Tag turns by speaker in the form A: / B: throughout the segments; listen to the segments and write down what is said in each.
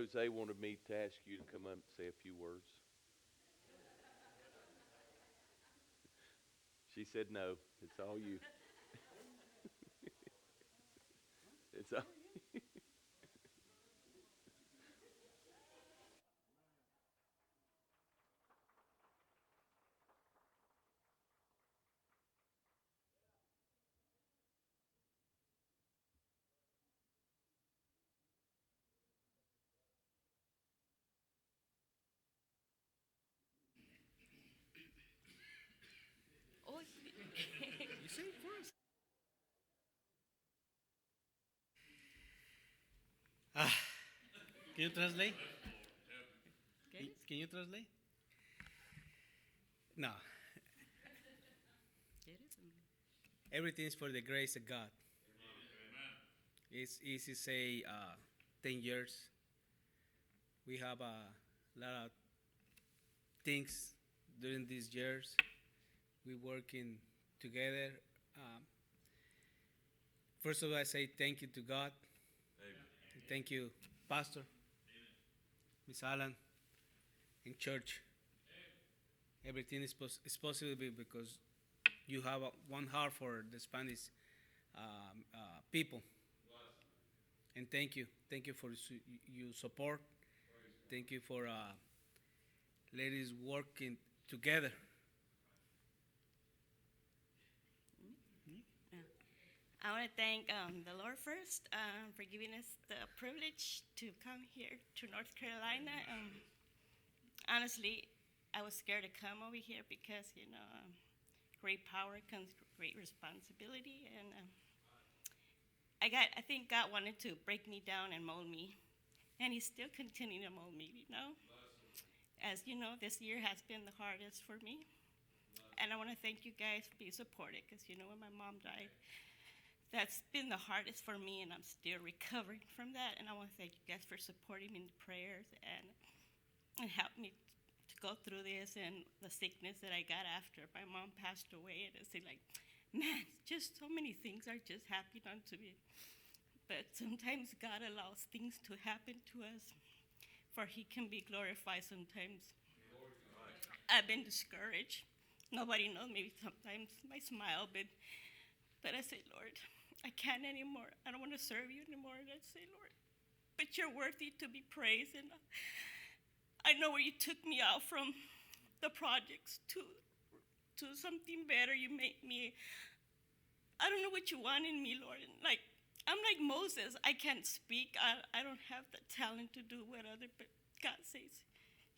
A: Jose wanted me to ask you to come up and say a few words. She said no. It's all you. It's all.
B: Oh,
C: You say it first. Ah, can you translate?
B: get it?
C: Can you translate? No.
B: Get it?
C: Everything is for the grace of God. It's easy to say 10 years. We have a lot of things during these years. We working together. Um, First of all, I say thank you to God. And thank you, Pastor, Miss Alan, in church. Everything is possible because you have one heart for the Spanish people. And thank you for your support. Thank you for ladies working together.
B: Yeah. I want to thank the Lord first for giving us the privilege to come here to North Carolina. Honestly, I was scared to come over here because, great power comes great responsibility. And I think God wanted to break me down and mold me. And He's still continuing to mold me. As you know, this year has been the hardest for me. And I want to thank you guys for being supportive because, when my mom died, that's been the hardest for me, and I'm still recovering from that. And I want to thank you guys for supporting me in the prayers and help me to go through this and the sickness that I got after my mom passed away. And it's like, man, just so many things are just happening unto me. But sometimes God allows things to happen to us for He can be glorified sometimes. I've been discouraged. Nobody knows maybe sometimes my smile, but I say, Lord, I can't anymore. I don't want to serve you anymore. And I say, Lord, but you're worthy to be praised. And I know where you took me out from the projects to something better. You made me. I don't know what you want in me, Lord. And I'm like Moses. I can't speak. I don't have the talent to do what other. But God says,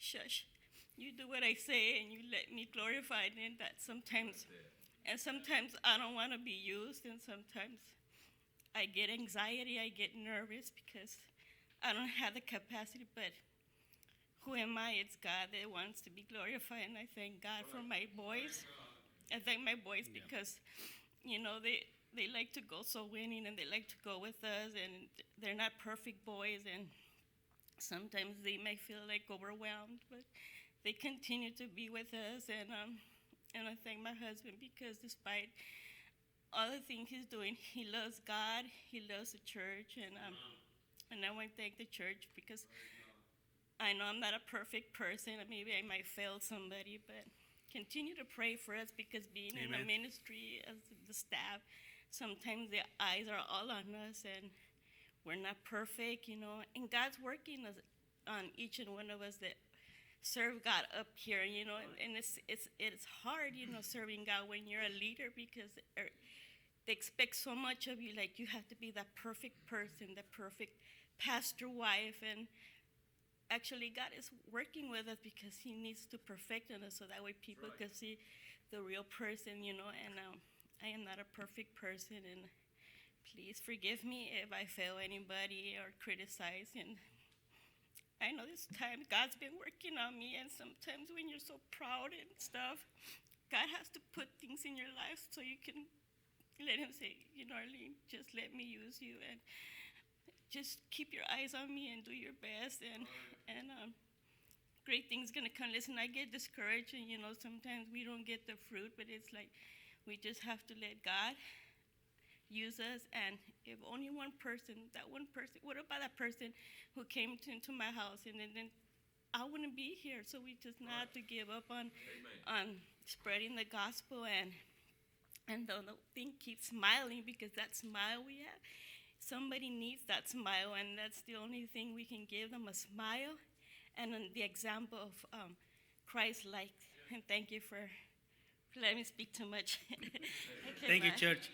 B: shush. You do what I say, and you let me glorify. And that sometimes I don't want to be used, and sometimes I get anxiety, I get nervous because I don't have the capacity, but who am I? It's God that wants to be glorified, and I thank God for my boys. I thank my boys because, they like to go so winning, and they like to go with us, and they're not perfect boys, and sometimes they may feel like overwhelmed, but they continue to be with us, and I thank my husband because despite all the things he's doing, he loves God, he loves the church, and I want to thank the church because I know I'm not a perfect person. Maybe I might fail somebody, but continue to pray for us because being in the
C: Amen.
B: ministry as the staff, sometimes the eyes are all on us and we're not perfect. And God's working on each and one of us that serve God up here. And it's hard, serving God when you're a leader because they expect so much of you. Like you have to be that perfect person, that perfect pastor wife, and actually God is working with us because He needs to perfect in us so that way people can see the real person. And I am not a perfect person, and please forgive me if I fail anybody or criticize. And I know this time God's been working on me, and sometimes when you're so proud and stuff, God has to put things in your life so you can let Him say, Arlene, just let me use you, and just keep your eyes on me and do your best, and great things gonna come. Listen, I get discouraged, and sometimes we don't get the fruit, but it's like we just have to let God use us. And if only one person, what about that person who came into my house and then I wouldn't be here. So we just not have to give up on spreading the gospel, and the thing keeps smiling, because that smile we have, somebody needs that smile, and that's the only thing we can give them, a smile and the example of Christ-like. And thank you for letting me speak too much. Okay,
C: Thank you,
B: bye.
C: church.